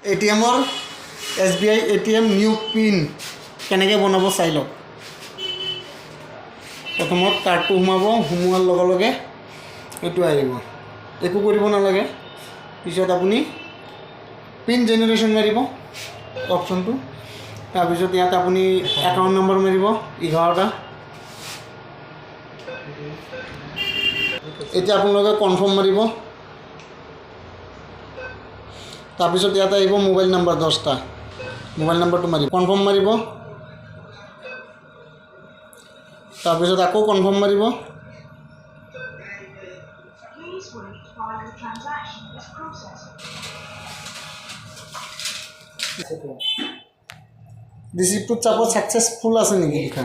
এটিএমৰ SBI ATM new pin কেনেকৈ বনাব চাই লওক। প্ৰথমত কাৰ্ডটো সোমোৱাৰ লগে লগে এইটো আহিব, একো কৰিব নালাগে। পিছত আপুনি পিন জেনেৰেশ্যন মাৰিব অপশ্যনটো। তাৰপিছত ইয়াত আপুনি একাউণ্ট নম্বৰ মাৰিব 11টা। এতিয়া আপোনালোকে কনফাৰ্ম মাৰিব। তাৰপিছত ইয়াত আহিব মোবাইল নাম্বাৰ 10টা, মোবাইল নাম্বাৰটো মাৰিব, কনফাৰ্ম মাৰিব। তাৰপিছত আকৌ কনফাৰ্ম মাৰিব। ৰিচিপ্টটোত চাব ছাকচেছফুল আছে নেকি লিখা।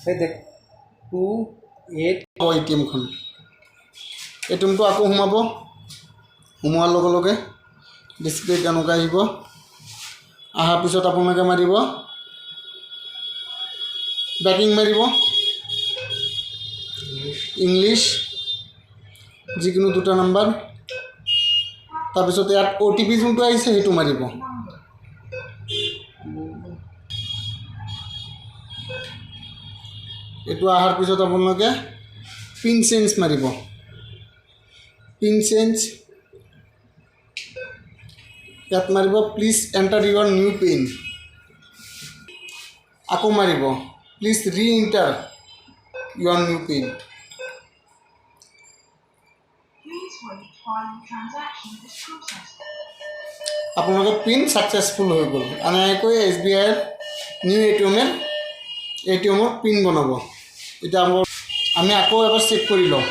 এই দেখ 28 ATMখন। ATMটো আকৌ সোমোৱাৰ লগে লগে ডিছপ্লে তেনেকুৱা আহিব। অহাৰ পিছত আপোনালোকে মাৰিব বেকিং মাৰিব, ইংলিছ যিকোনো 2টা নাম্বাৰ। তাৰপিছত ইয়াত OTP যোনটো আহিছে সেইটো মাৰিব। এইটো অহাৰ পিছত আপোনালোকে পিন চেঞ্জ মাৰিব। পিন চেঞ্জ ইয়াত মাৰিব please enter Euro new pin. আকৌ মাৰিব প্লিজ ৰি এণ্টাৰ ইউৰ নিউ পিন। আপোনালোকৰ পিন ছাকচেছফুল হৈ গ'ল। এনেকৈ SBIৰ নিউ ATMৰ পিন বনাব। এতিয়া আমি আকৌ এবাৰ চেক কৰি লওঁ।